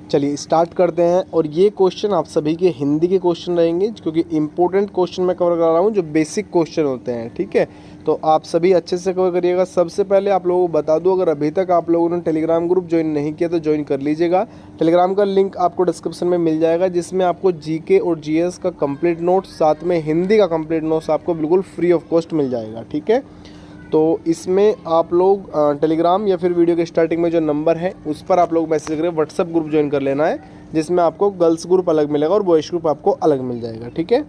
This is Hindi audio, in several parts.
चलिए स्टार्ट करते हैं। और ये क्वेश्चन आप सभी के हिंदी के क्वेश्चन रहेंगे, क्योंकि इंपॉर्टेंट क्वेश्चन मैं कवर कर रहा हूँ जो बेसिक क्वेश्चन होते हैं, ठीक है। तो आप सभी अच्छे से कवर करिएगा। सबसे पहले आप लोगों को बता दूं, अगर अभी तक आप लोगों ने टेलीग्राम ग्रुप ज्वाइन नहीं किया तो ज्वाइन कर लीजिएगा। टेलीग्राम का लिंक आपको डिस्क्रिप्शन में मिल जाएगा, जिसमें आपको जीके और जीएस का कंप्लीट नोट्स, साथ में हिंदी का कंप्लीट नोट्स आपको बिल्कुल फ्री ऑफ कॉस्ट मिल जाएगा, ठीक है। तो इसमें आप लोग टेलीग्राम या फिर वीडियो के स्टार्टिंग में जो नंबर है उस पर आप लोग मैसेज करें, व्हाट्सअप ग्रुप ज्वाइन कर लेना है, जिसमें आपको गर्ल्स ग्रुप अलग मिलेगा और बॉयज़ ग्रुप आपको अलग मिल जाएगा, ठीक है।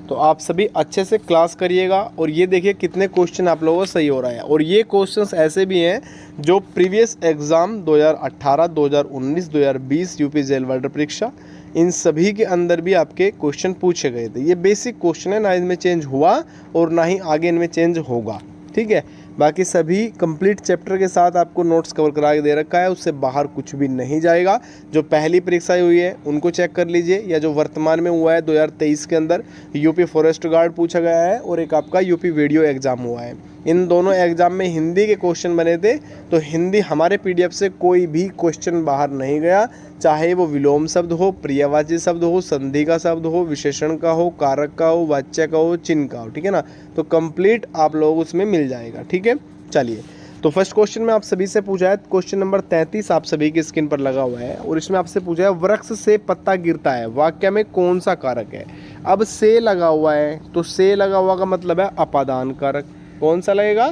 तो आप सभी अच्छे से क्लास करिएगा। और ये देखिए कितने क्वेश्चन आप लोगों को सही हो रहा है। और ये क्वेश्चंस ऐसे भी हैं जो previous exam 2018, 2019, 2020 UP jail warder परीक्षा, इन सभी के अंदर भी आपके क्वेश्चन पूछे गए थे। ये बेसिक क्वेश्चन है, ना इसमें चेंज हुआ और ना ही आगे इनमें चेंज होगा, ठीक है। बाकी सभी कंप्लीट चैप्टर के साथ आपको नोट्स कवर करा के दे रखा है, उससे बाहर कुछ भी नहीं जाएगा। जो पहली परीक्षा हुई है उनको चेक कर लीजिए, या जो वर्तमान में हुआ है 2023 के अंदर यूपी फॉरेस्ट गार्ड पूछा गया है और एक आपका यूपी वीडियो एग्ज़ाम हुआ है। इन दोनों एग्ज़ाम में हिंदी के क्वेश्चन बने थे, तो हिंदी हमारे पीडीएफ से कोई भी क्वेश्चन बाहर नहीं गया, चाहे वो विलोम शब्द हो, पर्यायवाची शब्द हो, संधि का शब्द हो, विशेषण का हो, कारक का हो, वाच्य का हो, चिन्ह का हो, ठीक है ना। तो कंप्लीट आप लोग उसमें मिल जाएगा, ठीक है। चलिए, तो फर्स्ट क्वेश्चन में आप सभी से पूछा है, क्वेश्चन नंबर 33 आप सभी की स्क्रीन पर लगा हुआ है, और इसमें आपसे पूछा है वृक्ष से पत्ता गिरता है, वाक्य में कौन सा कारक है। अब से लगा हुआ है, तो से लगा हुआ का मतलब है अपादान कारक। कौन सा लगेगा?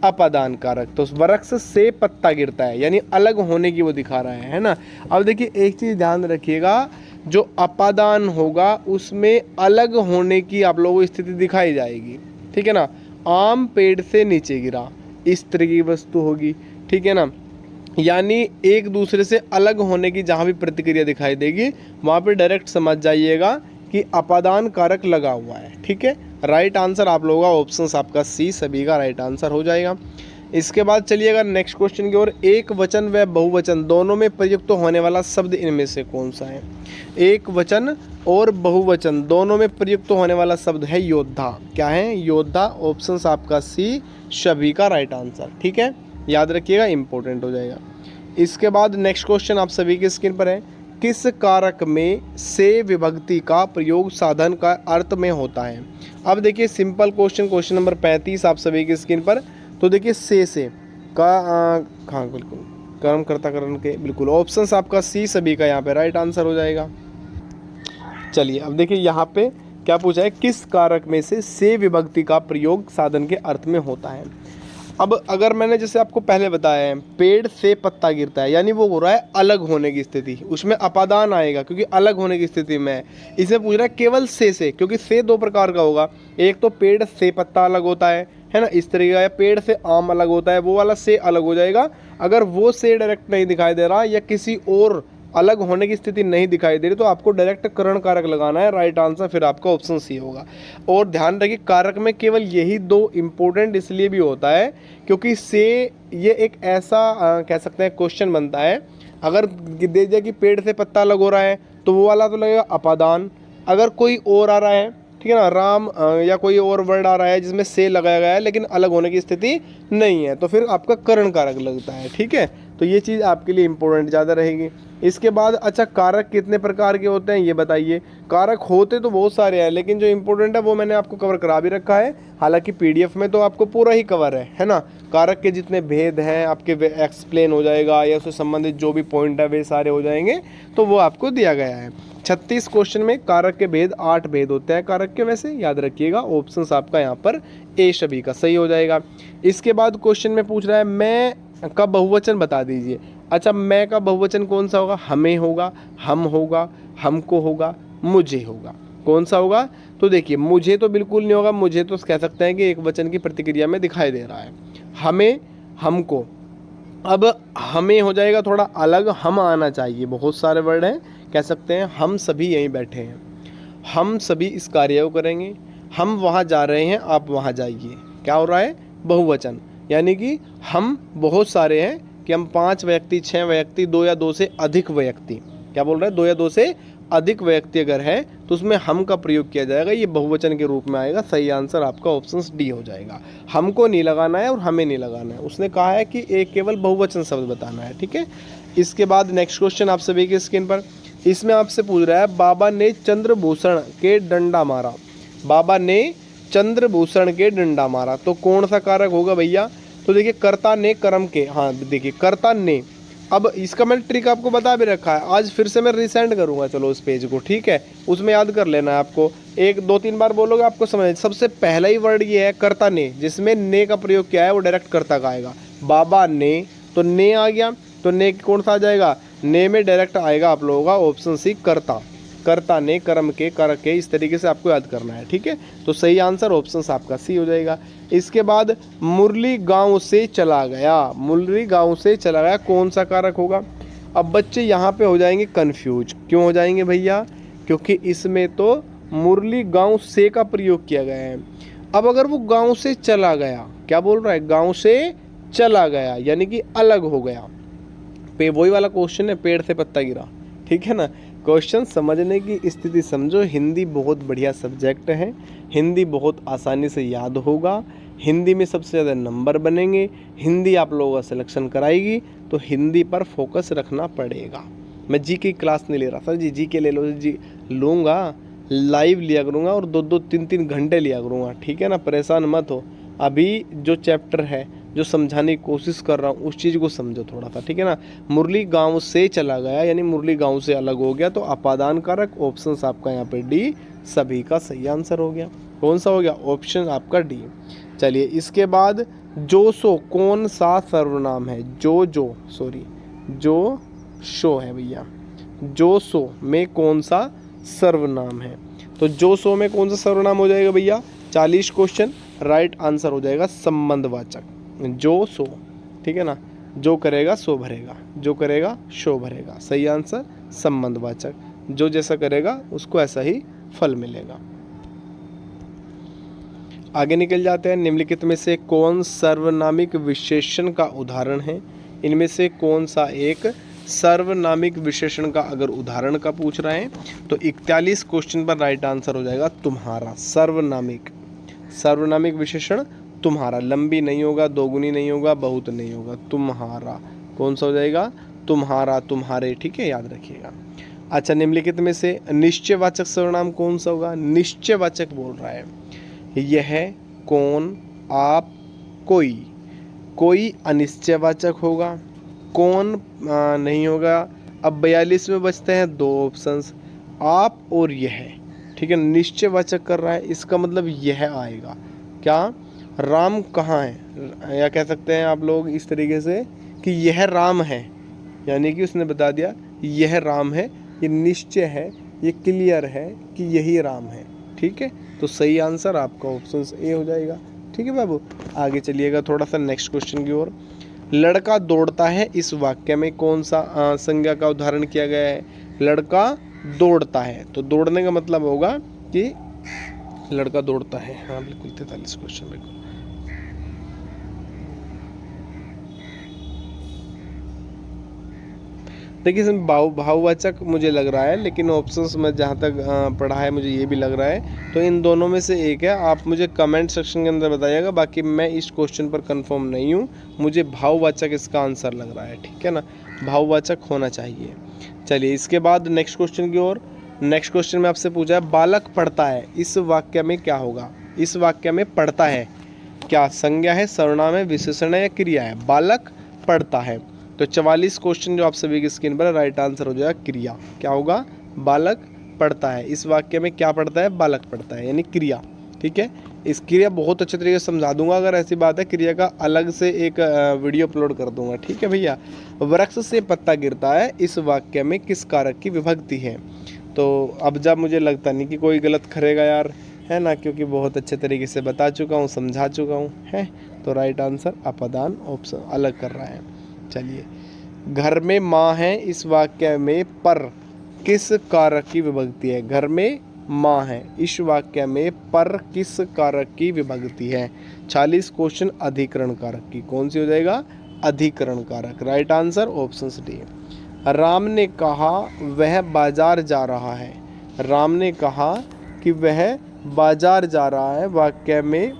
अपादान कारक। तो वृक्ष से पत्ता गिरता है यानी अलग होने की वो दिखा रहा है ना। अब देखिए एक चीज़ ध्यान रखिएगा, जो अपादान होगा उसमें अलग होने की आप लोगों को स्थिति दिखाई जाएगी, ठीक है ना। आम पेड़ से नीचे गिरा, इस तरह की वस्तु होगी, ठीक है ना। यानी एक दूसरे से अलग होने की जहाँ भी प्रतिक्रिया दिखाई देगी वहाँ पे डायरेक्ट समझ जाइएगा कि अपादान कारक लगा हुआ है, ठीक है। राइट आंसर आप लोगों का ऑप्शन आपका सी सभी का राइट आंसर हो जाएगा। इसके बाद चलिएगा नेक्स्ट क्वेश्चन की ओर। एक वचन व बहुवचन दोनों में प्रयुक्त होने वाला शब्द इनमें से कौन सा है? एक वचन और बहुवचन दोनों में प्रयुक्त होने वाला शब्द है योद्धा। क्या है? योद्धा। ऑप्शन आपका सी सभी का राइट आंसर, ठीक है, याद रखिएगा, इंपॉर्टेंट हो जाएगा। इसके बाद नेक्स्ट क्वेश्चन आप सभी की स्क्रीन पर है, किस कारक में से विभक्ति का प्रयोग साधन का अर्थ में होता है? अब देखिए सिंपल क्वेश्चन, क्वेश्चन नंबर 35 आप सभी की स्क्रीन पर। तो देखिए से का हाँ बिल्कुल कर्मकर्ता करण के, बिल्कुल ऑप्शन आपका सी सभी का यहाँ पे राइट आंसर हो जाएगा। चलिए अब देखिए यहाँ पे क्या पूछा है, किस कारक में से विभक्ति का प्रयोग साधन के अर्थ में होता है। अब अगर मैंने जैसे आपको पहले बताया है, पेड़ से पत्ता गिरता है यानी वो हो रहा है अलग होने की स्थिति, उसमें अपादान आएगा क्योंकि अलग होने की स्थिति में है। इसे पूछ रहा है केवल से, क्योंकि से दो प्रकार का होगा, एक तो पेड़ से पत्ता अलग होता है ना, इस तरीके का, या पेड़ से आम अलग होता है, वो वाला से अलग हो जाएगा। अगर वो से डायरेक्ट नहीं दिखाई दे रहा या किसी और अलग होने की स्थिति नहीं दिखाई दे रही तो आपको डायरेक्ट करण कारक लगाना है, राइट आंसर फिर आपका ऑप्शन सी होगा। और ध्यान रखिए कारक में केवल यही दो इम्पोर्टेंट इसलिए भी होता है क्योंकि से ये एक ऐसा कह सकते हैं क्वेश्चन बनता है, अगर दे दिया कि पेड़ से पत्ता अलग हो रहा है तो वो वाला तो लगेगा अपादान। अगर कोई और आ रहा है, ठीक है ना, राम या कोई और वर्ड आ रहा है जिसमें से लगाया गया है लेकिन अलग होने की स्थिति नहीं है, तो फिर आपका करण कारक लगता है, ठीक है। तो ये चीज़ आपके लिए इंपॉर्टेंट ज़्यादा रहेगी। इसके बाद अच्छा कारक कितने प्रकार के होते हैं ये बताइए। कारक होते तो बहुत सारे हैं लेकिन जो इंपॉर्टेंट है वो मैंने आपको कवर करा भी रखा है, हालांकि पीडीएफ में तो आपको पूरा ही कवर है ना। कारक के जितने भेद हैं आपके एक्सप्लेन हो जाएगा, या उससे संबंधित जो भी पॉइंट है वे सारे हो जाएंगे, तो वो आपको दिया गया है। 36 क्वेश्चन में कारक के भेद 8 भेद होते हैं कारक के, वैसे याद रखिएगा। ऑप्शन आपका यहाँ पर ए सभी का सही हो जाएगा। इसके बाद क्वेश्चन में पूछ रहा है मैं का बहुवचन बता दीजिए। अच्छा, मैं का बहुवचन कौन सा होगा? हमें होगा, हम होगा, हमको होगा, मुझे होगा। कौन सा होगा? तो देखिए मुझे तो बिल्कुल नहीं होगा, मुझे तो कह सकते हैं कि एक वचन की प्रतिक्रिया में दिखाई दे रहा है। हमें, हमको, अब हमें हो जाएगा थोड़ा अलग, हम आना चाहिए, बहुत सारे वर्ड हैं, कह सकते हैं हम सभी यहीं बैठे हैं, हम सभी इस कार्य को करेंगे, हम वहाँ जा रहे हैं, आप वहाँ जाइए। क्या हो रहा है? बहुवचन, यानी कि हम बहुत सारे हैं कि हम 5 व्यक्ति, 6 व्यक्ति, 2 या 2 से अधिक व्यक्ति, क्या बोल रहे हैं, 2 या 2 से अधिक व्यक्ति अगर है तो उसमें हम का प्रयोग किया जाएगा, ये बहुवचन के रूप में आएगा। सही आंसर आपका ऑप्शन डी हो जाएगा। हमको नहीं लगाना है और हमें नहीं लगाना है, उसने कहा है कि एक केवल बहुवचन शब्द बताना है, ठीक है। इसके बाद नेक्स्ट क्वेश्चन आप सभी के स्क्रीन पर, इसमें आपसे पूछ रहा है बाबा ने चंद्रभूषण के डंडा मारा। बाबा ने चंद्रभूषण के डंडा मारा, तो कौन सा कारक होगा भैया? तो देखिए कर्ता ने कर्म के, हाँ देखिए कर्ता ने। अब इसका मैंने ट्रिक आपको बता भी रखा है, आज फिर से मैं रिसेंड करूंगा, चलो उस पेज को, ठीक है, उसमें याद कर लेना है आपको, 1 2 3 बार बोलोगे आपको समझ। सबसे पहला ही वर्ड ये है कर्ता ने, जिसमें ने का प्रयोग किया है वो डायरेक्ट कर्ता का आएगा। बाबा ने, तो ने आ गया, तो ने कौन सा आ जाएगा? ने में डायरेक्ट आएगा आप लोगों का ऑप्शन सी कर्ता। कर्ता ने कर्म के कर के, इस तरीके से आपको याद करना है, ठीक है। तो सही आंसर ऑप्शन आपका सी हो जाएगा। इसके बाद मुरली गांव से चला गया, मुरली गांव से चला गया, कौन सा कारक होगा? अब बच्चे यहाँ पे हो जाएंगे कंफ्यूज, क्यों हो जाएंगे भैया? क्योंकि इसमें तो मुरली गांव से का प्रयोग किया गया है। अब अगर वो गांव से चला गया, क्या बोल रहा है? गांव से चला गया यानी कि अलग हो गया। वही वाला क्वेश्चन है, पेड़ से पत्ता गिरा, ठीक है ना। क्वेश्चन समझने की स्थिति समझो। हिंदी बहुत बढ़िया सब्जेक्ट है, हिंदी बहुत आसानी से याद होगा, हिंदी में सबसे ज़्यादा नंबर बनेंगे, हिंदी आप लोगों का सिलेक्शन कराएगी, तो हिंदी पर फोकस रखना पड़ेगा। मैं जी की क्लास नहीं ले रहा सर जी के ले लो जी, लूँगा लाइव लिया करूँगा और 2 2 3 3 घंटे लिया करूँगा, ठीक है ना, परेशान मत हो। अभी जो चैप्टर है, जो समझाने की कोशिश कर रहा हूँ, उस चीज़ को समझो थोड़ा सा, ठीक है ना। मुरली गांव से चला गया यानी मुरली गांव से अलग हो गया, तो अपादान कारक ऑप्शन आपका यहाँ पे डी सभी का सही आंसर हो गया। कौन सा हो गया? ऑप्शन आपका डी। चलिए इसके बाद जो सो कौन सा सर्वनाम है? जो शो है भैया, जो सो में कौन सा सर्वनाम है? तो जो सो में कौन सा सर्वनाम हो जाएगा भैया? 40 क्वेश्चन, राइट आंसर हो जाएगा संबंधवाचक, जो सो, ठीक है ना। जो करेगा सो भरेगा, जो करेगा शो भरेगा, सही आंसर संबंधवाचक। जो जैसा करेगा उसको ऐसा ही फल मिलेगा। आगे निकल जाते हैं। निम्नलिखित में से कौन सर्वनामिक विशेषण का उदाहरण है? इनमें से कौन सा एक सर्वनामिक विशेषण का अगर उदाहरण का पूछ रहे हैं तो 41 क्वेश्चन पर राइट आंसर हो जाएगा तुम्हारा। सर्वनामिक विशेषण तुम्हारा, लंबी नहीं होगा, दोगुनी नहीं होगा, बहुत नहीं होगा, तुम्हारा। कौन सा हो जाएगा? तुम्हारा, तुम्हारे, ठीक है, याद रखिएगा। अच्छा, निम्नलिखित में से निश्चयवाचक सर्वनाम कौन सा होगा? निश्चयवाचक बोल रहा है, यह, कौन, आप, कोई। कोई अनिश्चयवाचक होगा, कौन नहीं होगा। अब 42 में बचते हैं 2 ऑप्शंस, आप और यह, ठीक है। निश्चयवाचक कर रहा है, इसका मतलब यह आएगा। क्या? राम कहाँ है, या कह सकते हैं आप लोग इस तरीके से कि यह राम है, यानी कि उसने बता दिया यह राम है, ये निश्चय है, ये क्लियर है कि यही राम है, ठीक है। तो सही आंसर आपका ऑप्शन ए हो जाएगा, ठीक है बाबू। आगे चलिएगा थोड़ा सा नेक्स्ट क्वेश्चन की ओर। लड़का दौड़ता है, इस वाक्य में कौन सा संज्ञा का उदाहरण किया गया है? लड़का दौड़ता है, तो दौड़ने का मतलब होगा कि लड़का दौड़ता है, हाँ बिल्कुल 43 क्वेश्चन बिल्कुल। देखिए इसमें भाववाचक मुझे लग रहा है, लेकिन ऑप्शंस में जहाँ तक पढ़ा है मुझे ये भी लग रहा है, तो इन दोनों में से एक है। आप मुझे कमेंट सेक्शन के अंदर बताइएगा, बाकी मैं इस क्वेश्चन पर कंफर्म नहीं हूँ, मुझे भाववाचक इसका आंसर लग रहा है, ठीक है ना, भाववाचक होना चाहिए। चलिए इसके बाद नेक्स्ट क्वेश्चन की ओर। नेक्स्ट क्वेश्चन में आपसे पूछा है बालक पढ़ता है, इस वाक्य में क्या होगा? इस वाक्य में पढ़ता है क्या संज्ञा है, सर्वनाम है, विशेषण है या क्रिया है? बालक पढ़ता है, तो 44 क्वेश्चन जो आप सभी की स्क्रीन पर, राइट आंसर हो जाएगा क्रिया। क्या होगा? बालक पढ़ता है। इस वाक्य में क्या पढ़ता है? बालक पढ़ता है, यानी क्रिया, ठीक है। इस क्रिया बहुत अच्छे तरीके से समझा दूंगा, अगर ऐसी बात है क्रिया का अलग से एक वीडियो अपलोड कर दूंगा, ठीक है भैया। वृक्ष से पत्ता गिरता है, इस वाक्य में किस कारक की विभक्ति है? तो अब जब मुझे लगता नहीं कि कोई गलत करेगा यार, है ना, क्योंकि बहुत अच्छे तरीके से बता चुका हूँ, समझा चुका हूँ, है। तो राइट आंसर अपादान ऑप्शन अलग कर रहा है। चलिए, घर में माँ है, इस वाक्य में पर किस कारक की विभक्ति है? घर में माँ है, इस वाक्य में पर किस कारक की विभक्ति है? 40 क्वेश्चन अधिकरण कारक की, कौन सी हो जाएगा? अधिकरण कारक। Right answer option D. Ram ने कहा वह बाजार जा रहा है, राम ने कहा कि वह बाजार जा रहा है, वाक्य में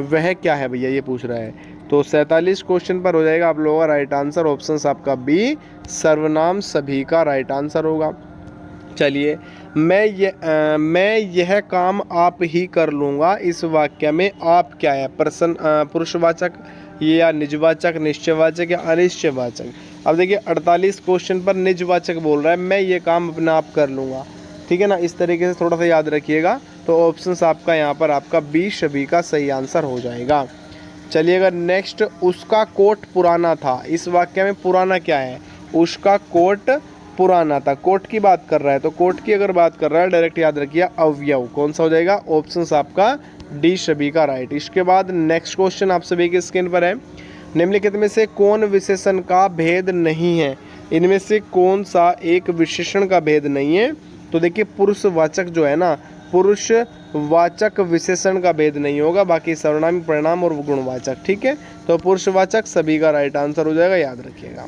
वह क्या है भैया, ये पूछ रहा है। तो 47 क्वेश्चन पर हो जाएगा आप लोगों का राइट आंसर ऑप्शन आपका बी, सर्वनाम सभी का राइट आंसर होगा। चलिए, मैं यह काम आप ही कर लूँगा, इस वाक्य में आप क्या है? पर्सन, पुरुषवाचक या निजवाचक, निश्चयवाचक या अनिश्चयवाचक। अब देखिए 48 क्वेश्चन पर निजवाचक बोल रहा है, मैं ये काम अपने आप कर लूँगा, ठीक है ना। इस तरीके से थोड़ा सा याद रखिएगा। तो ऑप्शन आपका यहाँ पर आपका बी सभी का सही आंसर हो जाएगा। चलिएगा नेक्स्ट, उसका कोट पुराना था। इस वाक्य में पुराना क्या है? उसका कोट पुराना था। कोट की बात कर रहा है, तो कोट की अगर बात कर रहा है डायरेक्ट याद रखिए अवयव। कौन सा हो जाएगा? ऑप्शन आपका डी सभी का राइट। इसके बाद नेक्स्ट क्वेश्चन आप सभी के स्क्रीन पर है, निम्नलिखित में से कौन विशेषण का भेद नहीं है? इनमें से कौन सा एक विशेषण का भेद नहीं है? तो देखिए पुरुषवाचक जो है ना, पुरुषवाचक विशेषण का भेद नहीं होगा, बाकी सर्वनाम, परिणाम और गुणवाचक, ठीक है। तो पुरुषवाचक सभी का राइट आंसर हो जाएगा, याद रखिएगा।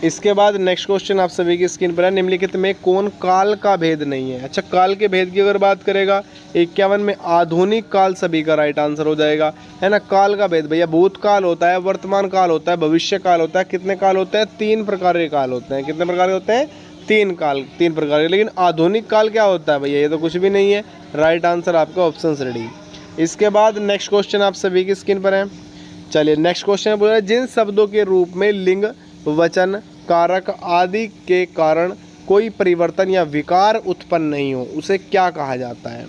इसके बाद नेक्स्ट क्वेश्चन आप सभी की स्क्रीन पर है, निम्नलिखित में कौन काल का भेद नहीं है? अच्छा, काल के भेद की अगर बात करेगा 51 में आधुनिक काल सभी का राइट आंसर हो जाएगा, है ना। काल का भेद भैया भूतकाल होता है, वर्तमान काल होता है, भविष्य काल होता है। कितने काल होते हैं? 3 प्रकार के काल होते हैं। कितने प्रकार के होते हैं? 3 काल, 3 प्रकार के। लेकिन आधुनिक काल क्या होता है भैया? ये तो कुछ भी नहीं है। राइट आंसर आपका ऑप्शन डी। इसके बाद नेक्स्ट क्वेश्चन आप सभी की स्क्रीन पर है। चलिए नेक्स्ट क्वेश्चन बोल रहा है, जिन शब्दों के रूप में लिंग, वचन, कारक आदि के कारण कोई परिवर्तन या विकार उत्पन्न नहीं हो, उसे क्या कहा जाता है?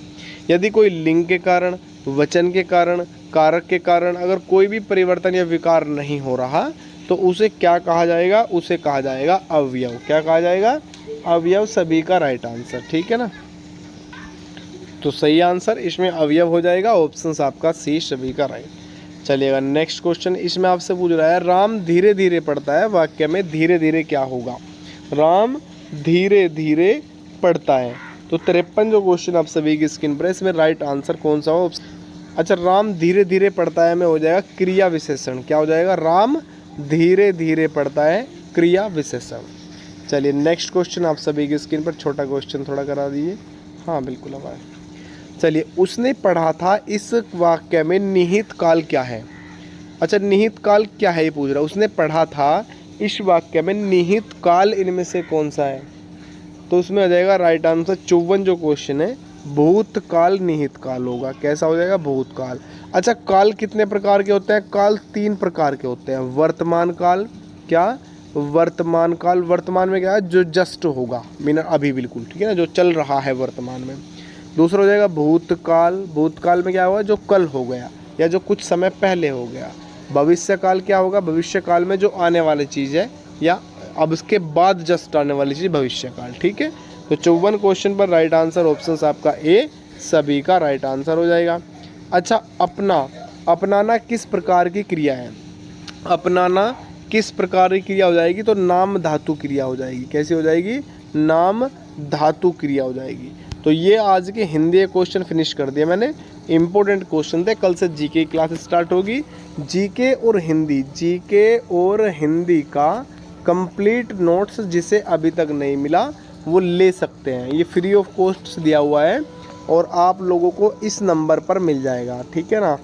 यदि कोई लिंग के कारण, वचन के कारण, कारक के कारण अगर कोई भी परिवर्तन या विकार नहीं हो रहा, तो उसे क्या कहा जाएगा? उसे कहा जाएगा अवयव। क्या कहा जाएगा? अवयव सभी का राइट आंसर, ठीक है ना। तो सही आंसर इसमें अवयव हो जाएगा, ऑप्शन आपका सी सभी का राइट। चलिएगा नेक्स्ट क्वेश्चन, इसमें आपसे पूछ रहा है, राम धीरे धीरे पढ़ता है, वाक्य में धीरे धीरे क्या होगा? राम धीरे धीरे पढ़ता है। तो 53 जो क्वेश्चन आप सभी की स्क्रीन पर है, इसमें राइट आंसर कौन सा हो? अच्छा, राम धीरे धीरे पढ़ता है में हो जाएगा क्रिया विशेषण। क्या हो जाएगा? राम धीरे धीरे पढ़ता है, क्रिया विशेषण। चलिए नेक्स्ट क्वेश्चन आप सभी की स्क्रीन पर, छोटा क्वेश्चन थोड़ा करा दीजिए। हाँ बिल्कुल हमारे। चलिए, उसने पढ़ा था, इस वाक्य में निहित काल क्या है? अच्छा, निहित काल क्या है ये पूछ रहा है। उसने पढ़ा था, इस वाक्य में निहित काल इनमें से कौन सा है? तो उसमें आ जाएगा राइट आंसर 54 जो क्वेश्चन है, भूतकाल निहित काल होगा। कैसा हो जाएगा? भूतकाल। अच्छा, काल कितने प्रकार के होते हैं? काल 3 प्रकार के होते हैं। वर्तमान काल, क्या? वर्तमान काल। वर्तमान में क्या है? जो जस्ट होगा, मीन अभी, बिल्कुल ठीक है ना, जो चल रहा है वर्तमान में। दूसरा हो जाएगा भूतकाल। भूतकाल में क्या होगा? जो कल हो गया या जो कुछ समय पहले हो गया। भविष्य काल क्या होगा? भविष्य काल में जो आने वाली चीज़ है या अब उसके बाद जस्ट आने वाली चीज़ भविष्य काल, ठीक है। तो 54 क्वेश्चन पर राइट आंसर ऑप्शन आपका ए सभी का राइट आंसर हो जाएगा। अच्छा, अपनाना किस प्रकार की क्रिया है? अपनाना किस प्रकार की क्रिया हो जाएगी? तो नाम धातु क्रिया हो जाएगी। कैसी हो जाएगी? नाम धातु क्रिया हो जाएगी। तो ये आज के हिंदी क्वेश्चन फिनिश कर दिया मैंने। इम्पोर्टेंट क्वेश्चन थे। कल से जीके की क्लास स्टार्ट होगी। जीके और हिंदी का कंप्लीट नोट्स जिसे अभी तक नहीं मिला वो ले सकते हैं। ये फ्री ऑफ कॉस्ट दिया हुआ है और आप लोगों को इस नंबर पर मिल जाएगा, ठीक है ना।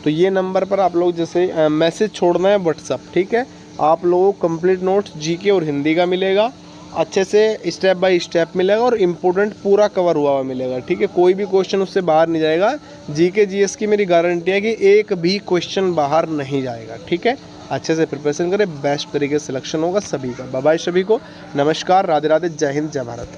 तो ये नंबर पर आप लोग जैसे मैसेज छोड़ना है व्हाट्सअप, ठीक है। आप लोगों को कंप्लीट नोट्स जीके और हिंदी का मिलेगा, अच्छे से स्टेप बाय स्टेप मिलेगा और इम्पोर्टेंट पूरा कवर हुआ हुआ मिलेगा, ठीक है। कोई भी क्वेश्चन उससे बाहर नहीं जाएगा। जीके जीएस की मेरी गारंटी है कि एक भी क्वेश्चन बाहर नहीं जाएगा, ठीक है। अच्छे से प्रिपरेशन करें, बेस्ट तरीके से सिलेक्शन होगा सभी का। बाय बाय सभी को, नमस्कार, राधे राधे, जय हिंद, जय भारत।